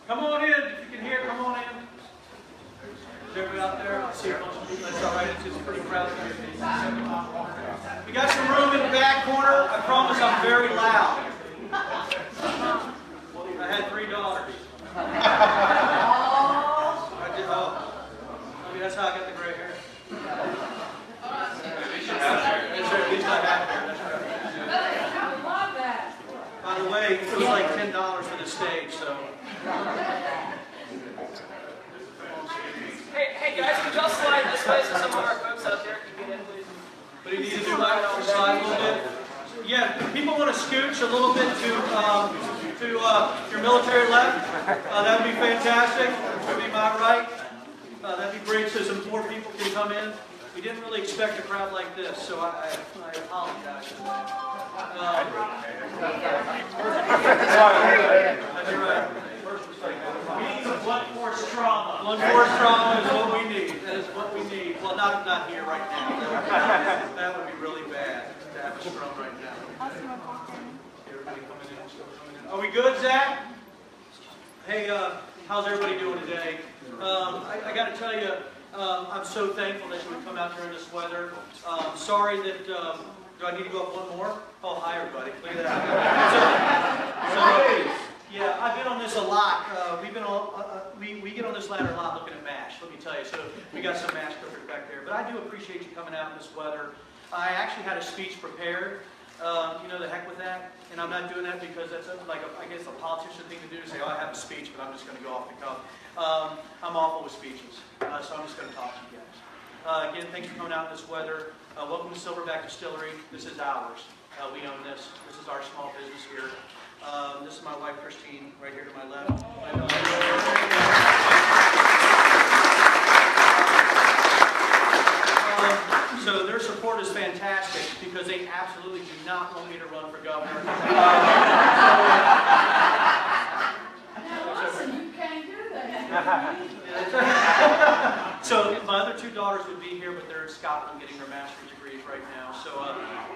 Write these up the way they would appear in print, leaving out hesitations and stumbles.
Come on in, if you can hear, come on in. Is everybody out there? I see a bunch of people. That's all right, it's pretty crowded here. We got some room in the back corner. I promise I'm very loud. I had 3 daughters. I did, maybe that's how I got the gray hair. At least I have hair, that's right. By the way, it was like $10 for the stage, so. Hey guys, could y'all slide this way so some of our folks out there can get in, please? But you need to do slide a little bit. Yeah, people want to scooch a little bit to your military left. That would be fantastic. That would be my right. That'd be great so some more people can come in. We didn't really expect a crowd like this, so I apologize for that. That's right. We need some blunt force trauma. Blunt force trauma is what we need. That is what we need. Well, not here right now. That would be really bad to have a strum right now. Everybody coming in. Are we good, Zach? Hey, how's everybody doing today? I got to tell you, I'm so thankful that you would come out during this weather. Sorry that, do I need to go up one more? Oh, hi everybody. Look at that. Yeah, I've been on this a lot. We get on this ladder a lot looking at MASH, let me tell you. So we got some MASH cookers back there. But I do appreciate you coming out in this weather. I actually had a speech prepared. You know, the heck with that. And I'm not doing that because that's I guess a politician thing to do to say, oh, I have a speech, but I'm just going to go off the cuff. I'm awful with speeches, so I'm just going to talk to you guys. Again, thanks for coming out in this weather. Welcome to Silverback Distillery. This is ours. We own this. This is our small business here. This is my wife, Christine, right here to my left. So their support is fantastic because they absolutely do not want me to run for governor. Listen, you can't do that. So my other 2 daughters would be here, but they're in Scotland getting their master's degrees right now. So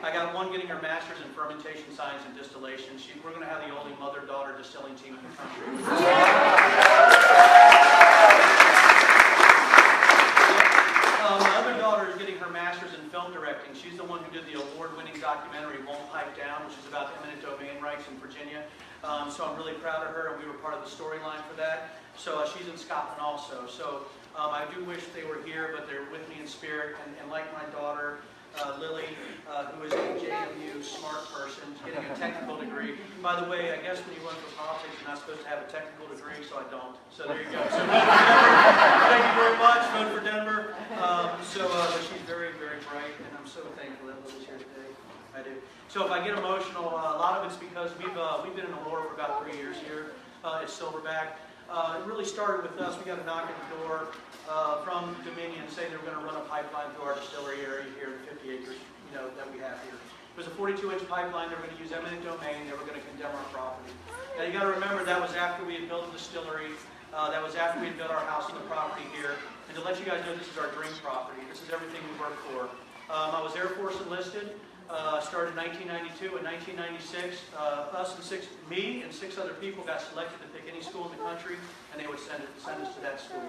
I got one getting her master's in fermentation science and distillation. We're going to have the only mother-daughter distilling team in the country. My other daughter is getting her master's in film directing. She's the one who did the award-winning documentary Won't Pipe Down, which is about eminent domain rights in Virginia. So I'm really proud of her, and we were part of the storyline for that. So she's in Scotland also. So I do wish they were here, but they're with me in spirit. And like my daughter, Lily, who is a JMU smart person, getting a technical degree. By the way, I guess when you run for politics, you're not supposed to have a technical degree, so I don't. So there you go. So thank you very much. Vote for Denver. But she's very, very bright, and I'm so thankful that Lily's here today. I do. So if I get emotional, a lot of it's because we've been in a war for about 3 years here at Silverback. It really started with us. We got a knock at the door from Dominion saying they were going to run a pipeline through our distillery area here, the 50 acres, that we have here. It was a 42-inch pipeline. They were going to use eminent domain. They were going to condemn our property. Now you got to remember that was after we had built the distillery. That was after we had built our house on the property here. And to let you guys know, this is our dream property. This is everything we work for. I was Air Force enlisted. Started in 1992. In 1996, me and 6 other people got selected to pick any school in the country, and they would send us to that school.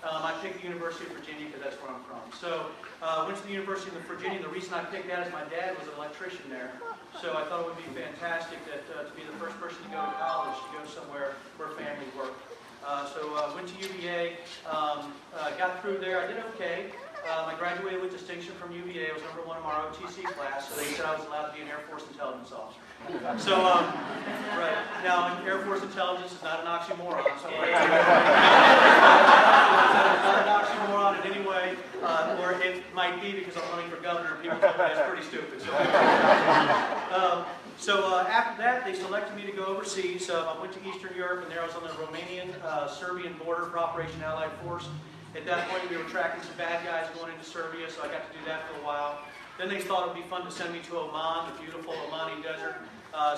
I picked the University of Virginia because that's where I'm from. So I went to the University of Virginia. The reason I picked that is my dad was an electrician there. So I thought it would be fantastic that to be the first person to go to college, to go somewhere where family worked. So I went to UVA, got through there. I did okay. I graduated with distinction from UVA. I was #1 in our OTC class, so they said I was allowed to be an Air Force intelligence officer. So, right. Now, Air Force intelligence is not an oxymoron. So it's not an oxymoron in any way, or it might be because I'm running for governor and people told me that's pretty stupid. So after that, they selected me to go overseas. I went to Eastern Europe, and there I was on the Romanian-Serbian border for Operation Allied Force. At that point, we were tracking some bad guys going into Serbia, so I got to do that for a while. Then they thought it would be fun to send me to Oman, the beautiful Omani desert.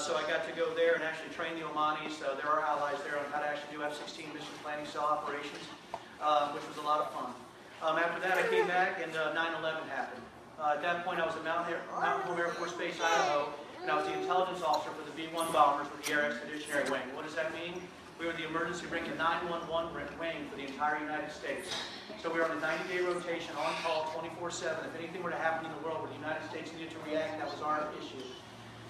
So I got to go there and actually train the Omanis. There are allies there on how to actually do F-16 mission planning cell operations, which was a lot of fun. After that, I came back, and 9/11 happened. At that point, I was at Mountain Home Air Force Base, Idaho, and I was the intelligence officer for the B-1 bombers with the Air Expeditionary Wing. What does that mean? We were the emergency ring and 911 wing for the entire United States. So we were on a 90-day rotation, on call 24/7. If anything were to happen in the world where the United States needed to react, that was our issue.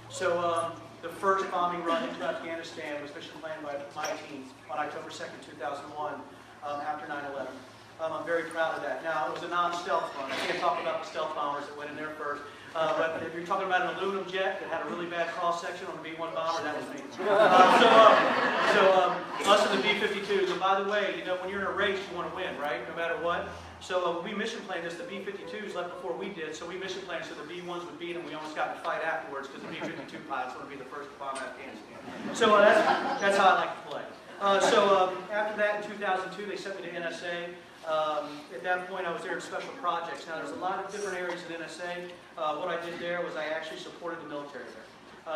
So the first bombing run into Afghanistan was mission planned by my team on October 2nd, 2001, after 9/11. I'm very proud of that. Now, it was a non-stealth run. I can't talk about the stealth bombers that went in there first. But if you're talking about an aluminum jet that had a really bad cross-section on the B-1 bomber, that was me. Us and the B-52s. And by the way, you know, when you're in a race, you want to win, right? No matter what. So we mission planned this. The B-52s left before we did, so we mission planned so the B-1s would beat them. We almost got in a fight afterwards because the B-52 pilots want to be the first to bomb Afghanistan. So that's how I like to play. After that, in 2002, they sent me to NSA. At that point, I was there in special projects. Now, there's a lot of different areas at NSA. What I did there was I actually supported the military there.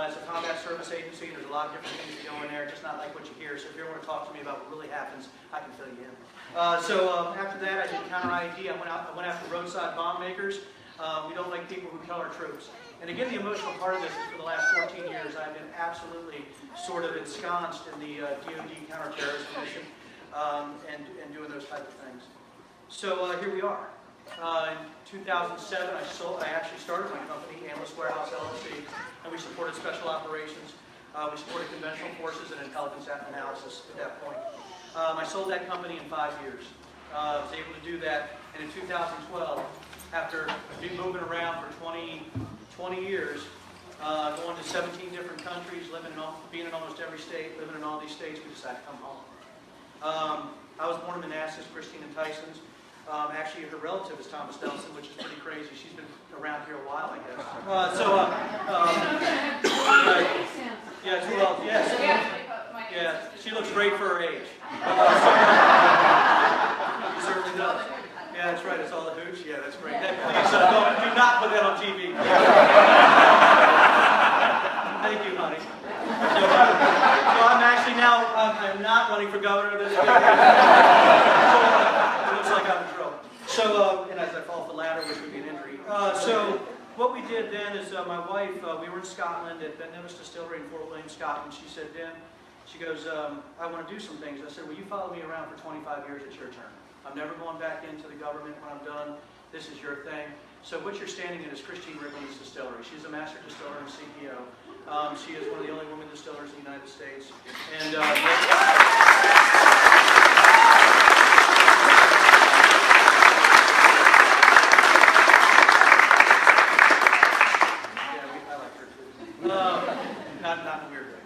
It's a combat service agency. There's a lot of different things that go in there, just not like what you hear. So if you ever want to talk to me about what really happens, I can fill you in. After that, I did counter ID. I went after roadside bomb makers. We don't like people who kill our troops. And again, the emotional part of this is for the last 14 years, I've been absolutely sort of ensconced in the DoD counterterrorism mission and doing those type of things. So here we are. In 2007, I actually started my company, Analyst Warehouse LLC, and we supported special operations. We supported conventional forces and intelligence analysis at that point. I sold that company in 5 years. I was able to do that, and in 2012, after moving around for 20 years, going to 17 different countries, being in almost every state, living in all these states, we decided to come home. I was born in Manassas, Christine and Tyson's. Actually, her relative is Thomas Nelson, which is pretty crazy. She's been around here a while, I guess. Yes, well, yes. Yeah, she looks great for her age. She certainly does. Yeah, that's right. It's all the hooch. Yeah, that's great. Please do not put that on TV. Thank you, honey. So I'm actually now, I'm not running for governor this week. It looks like I'm in trouble. And as I fall off the ladder, which would be an injury. What we did then is my wife, we were in Scotland at Distillery in Fort William, Scotland. She said, "Dan," she goes, "I want to do some things." I said, "Well, you follow me around for 25 years, it's your turn. I'm never going back into the government when I'm done. This is your thing." So what you're standing in is Christine Riggleman's distillery. She's a master distiller and CEO. She is one of the only women distillers in the United States. And not in a weird way.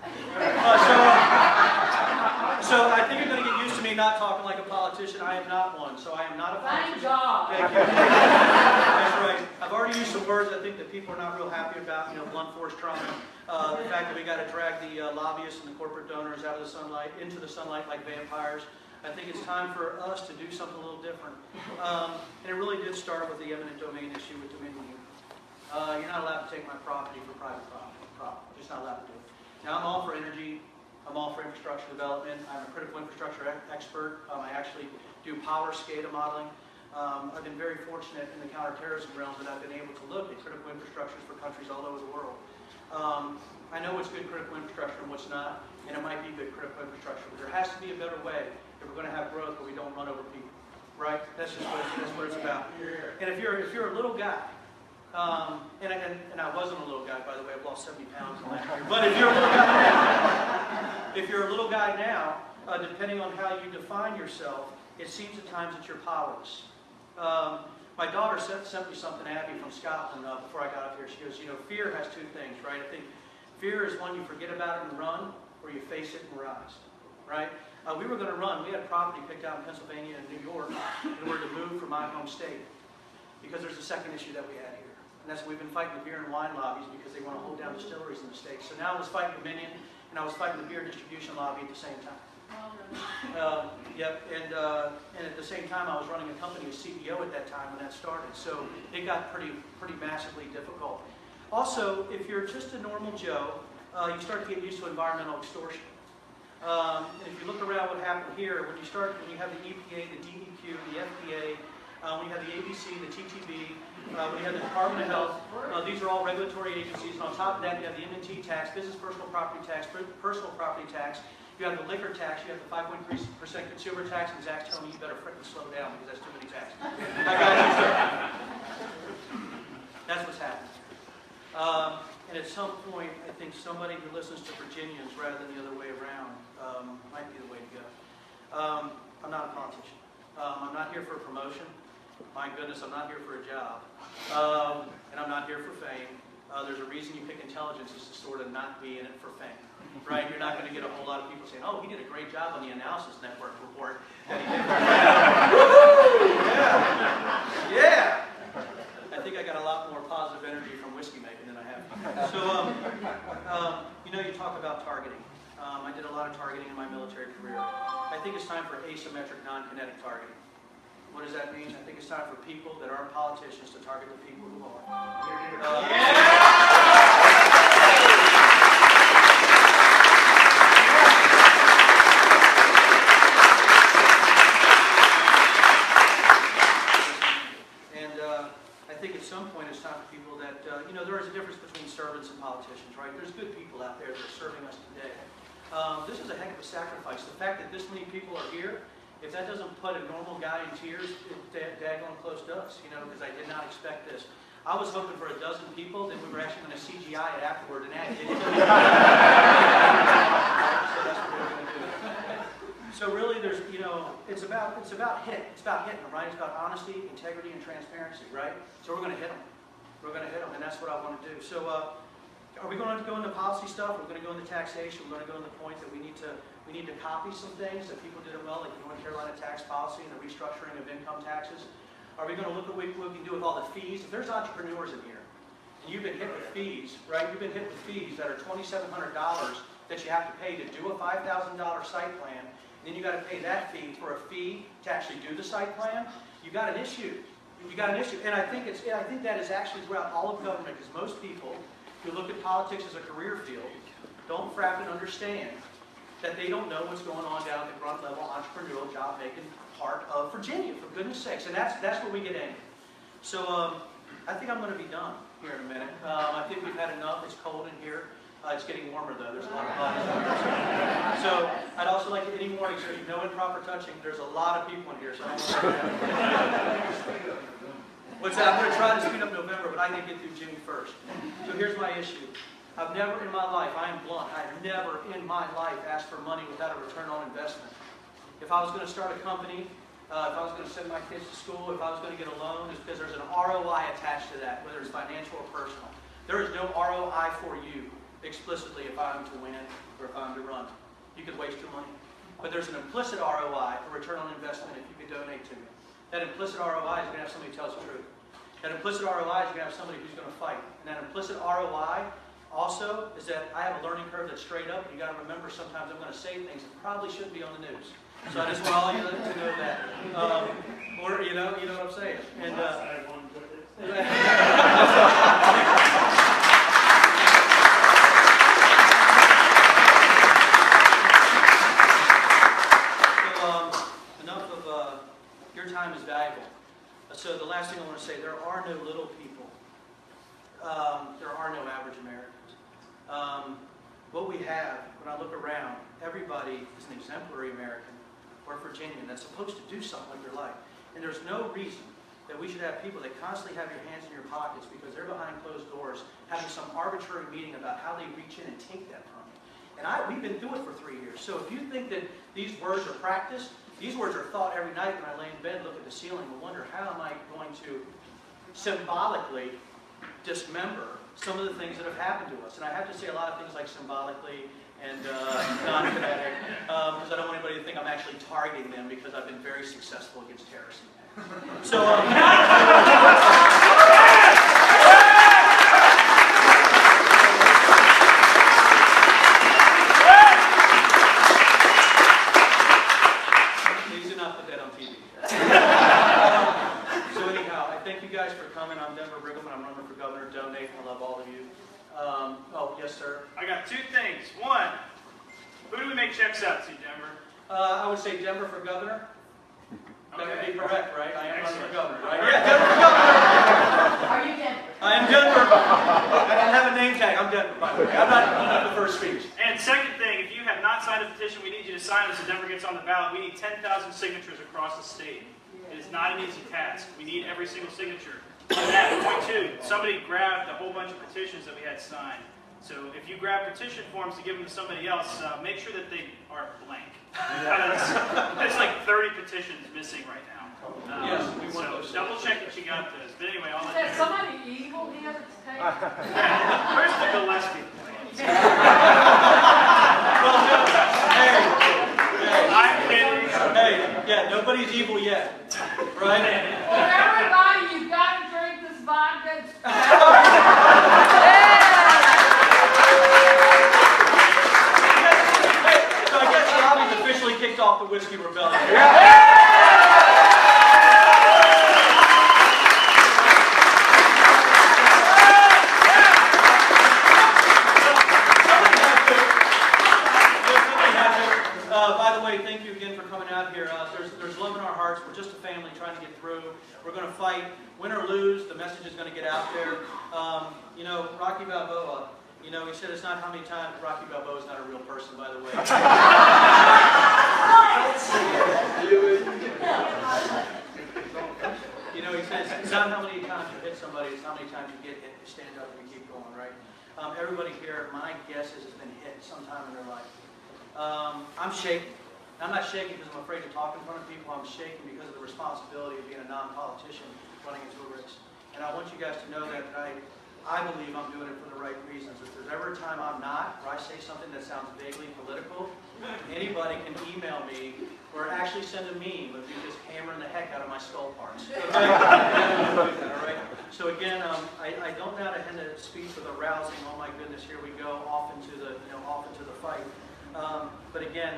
So I think you're going to get used to me not talking like a politician. I am not one, so I am not a politician. Fine job. Thank you. That's right. I've already used some words I think that people are not real happy about. You know, blunt force trauma. The fact that we got to drag the lobbyists and the corporate donors out of the sunlight, into the sunlight like vampires. I think it's time for us to do something a little different. And it really did start with the eminent domain issue with Dominion. You're not allowed to take my property for private profit. Just not allowed to do it. Now, I'm all for energy. I'm all for infrastructure development. I'm a critical infrastructure expert. I actually do power SCADA modeling. I've been very fortunate in the counterterrorism realm that I've been able to look at critical infrastructures for countries all over the world. I know what's good critical infrastructure and what's not, and it might be good critical infrastructure, but there has to be a better way if we're going to have growth where we don't run over people, right? That's just what it's about. And if you're a little guy, and I wasn't a little guy, by the way. I've lost 70 pounds in the last year. But if you're a little guy now, depending on how you define yourself, it seems at times that you're powerless. My daughter sent me something, Abby, from Scotland before I got up here. She goes, you know, fear has two things, right? I think fear is when you forget about it and run, or you face it and rise, right? We were going to run. We had property picked out in Pennsylvania and New York in order to move from my home state because there's a second issue that we had here. And that's we've been fighting the beer and wine lobbies because they want to hold down distilleries in the States. So now I was fighting Dominion, and I was fighting the beer distribution lobby at the same time. And at the same time, I was running a company as CEO at that time when that started. So it got pretty massively difficult. Also, if you're just a normal Joe, you start to get used to environmental extortion. And if you look around what happened here, when you have the EPA, the DEQ, the FDA, when you have the ABC, the TTB, when you have the Department of Health, these are all regulatory agencies. And on top of that, you have the M&T tax, business personal property tax, personal property tax. You have the liquor tax, you have the 5.3% consumer tax, and Zach's telling me you better frickin' slow down because that's too many taxes. I got you, sir. That's what's happening. And at some point, I think somebody who listens to Virginians rather than the other way around might be the way to go. I'm not a politician. I'm not here for a promotion. My goodness, I'm not here for a job. And I'm not here for fame. There's a reason you pick intelligence is to sort of not be in it for fame. Right? You're not going to get a whole lot of people saying, oh, he did a great job on the analysis network report that he did. Yeah. Yeah. I think I got a lot more positive energy from whiskey making than I have. So, you talk about targeting. I did a lot of targeting in my military career. I think it's time for asymmetric, non-kinetic targeting. What does that mean? I think it's time for people that aren't politicians to target the people who are. I think at some point it's time for people that, there is a difference between servants and politicians, right? There's good people out there that are serving us today. This is a heck of a sacrifice. The fact that this many people are here, if that doesn't put a normal guy in tears, it's daggone close to us, because I did not expect this. I was hoping for a dozen people, then we were actually going to CGI it afterward and add it. So that's what we're going to do. So really, there's, it's about hitting. It's about hitting them, right? It's about honesty, integrity, and transparency, right? So we're going to hit them. We're going to hit them, and that's what I want to do. So are we going to go into policy stuff? We're going to go into taxation. We're going to go into the point that we need to copy some things that people did well, like the North Carolina tax policy and the restructuring of income taxes. Are we going to look at what we can do with all the fees? If there's entrepreneurs in here, and you've been hit with fees, right? You've been hit with fees that are $2,700 that you have to pay to do a $5,000 site plan. Then you got to pay that fee for a fee to actually do the site plan. You got an issue. You got an issue, and I think that is actually throughout all of government, because most people who look at politics as a career field don't frapping understand that they don't know what's going on down at the grunt level, entrepreneurial, job-making part of Virginia, for goodness sakes, and that's what we get in. So I think I'm going to be done here in a minute. I think we've had enough. It's cold in here. It's getting warmer though. There's a lot of bodies in here. So I'd also like to, any morning, so you know improper touching, there's a lot of people in here. So what's that? I'm going to try to speed up November, but I need to get through June 1st. So here's my issue. I've never in my life, I am blunt, I've never in my life asked for money without a return on investment. If I was going to start a company, if I was going to send my kids to school, if I was going to get a loan, it's because there's an ROI attached to that, whether it's financial or personal. There is no ROI for you explicitly if I'm to win or if I'm to run. You could waste your money. But there's an implicit ROI, a return on investment, if you could donate to me. That implicit ROI is going to have somebody tell us the truth. That implicit ROI is going to have somebody who's going to fight. And that implicit ROI also is that I have a learning curve that's straight up. You got to remember sometimes I'm going to say things that probably shouldn't be on the news. So I just want all you to know that. Or, you know what I'm saying. And, your time is valuable. So the last thing I want to say, there are no little people. There are no average Americans. What we have, when I look around, everybody is an exemplary American or Virginian that's supposed to do something with their life. And there's no reason that we should have people that constantly have your hands in your pockets because they're behind closed doors having some arbitrary meeting about how they reach in and take that from you. And we've been through it for 3 years. So if you think that these words are practiced, these words are thought every night when I lay in bed, look at the ceiling, and wonder how am I going to symbolically dismember some of the things that have happened to us. And I have to say a lot of things like symbolically and non-kinetic, because I don't want anybody to think I'm actually targeting them because I've been very successful against terrorism. So, please do not put that on TV. So anyhow, I thank you guys for coming. I'm Riggleman. I'm running for governor. Donate. I love all of you. Oh, yes, sir. I got 2 things. One, who do we make checks out to, Denver? I would say Denver for governor. That would be correct, right? I am running for governor, right? Right. Yeah, Denver for governor. Are you Denver? I am Denver. I don't have a name tag. I'm Denver, by the way. I'm not the first speech. And second thing, if you have not signed up to petition, we need you to sign it so Denver gets on the ballot. We need 10,000 signatures across the state. It is not an easy task. We need every single signature. And that, point two, somebody grabbed a whole bunch of petitions that we had signed. So if you grab petition forms to give them to somebody else, make sure that they are blank. There's like 30 petitions missing right now. Yes, we want so those. double check that you got those. But anyway, I'll Is let there you. somebody evil here that's taking? Where's the Gillespie plans? Well, no, I'm kidding. hey, yeah, nobody's evil yet, right? Well, everybody, you've got to drink this vodka. So I guess Robbie's officially kicked off the whiskey rebellion. By the way, thank you again for coming out here. There's love in our hearts. We're just a family trying to get through. We're going to fight. Win or lose, the message is going to get out there. You know, Rocky Balboa, you know, he said it's not how many times. Rocky Balboa is not a real person, by the way. You know, he says it's not how many times you hit somebody, it's how many times you get hit. You stand up and you keep going, right? Everybody here, my guess is has been hit sometime in their life. I'm shaking. I'm not shaking because I'm afraid to talk in front of people. I'm shaking because of the responsibility of being a non-politician running into a race. And I want you guys to know that I believe I'm doing it for the right reasons. If there's ever a time I'm not, or I say something that sounds vaguely political, anybody can email me or actually send a meme of me just hammering the heck out of my skull parts. Okay? All right? So again, I don't know how to end a speech with a rousing, oh my goodness, here we go, off into the fight. But again,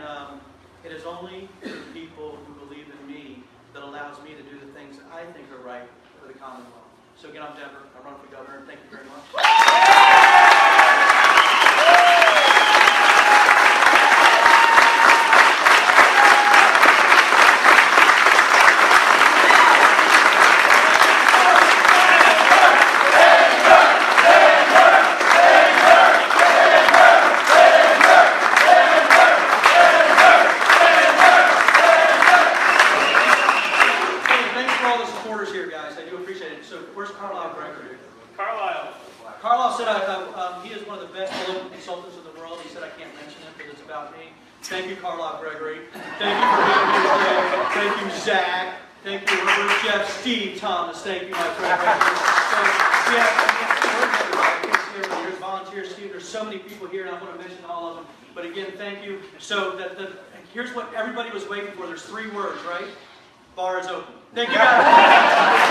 it is only the people who believe in me that allows me to do the things that I think are right for the Commonwealth. So again, I'm Denver. I run for governor, and thank you very much. Carlisle said he is one of the best political consultants in the world. He said I can't mention it because it's about me. Thank you, Carlisle Gregory. Thank you for being here today. Thank you, Zach. Thank you, Robert, Jeff, Steve, Thomas. Thank you, my friend. So, there's volunteers, Steve. There's so many people here, and I'm going to mention all of them. But again, thank you. So here's what everybody was waiting for. There's 3 words, right? Bar is open. Thank you, guys.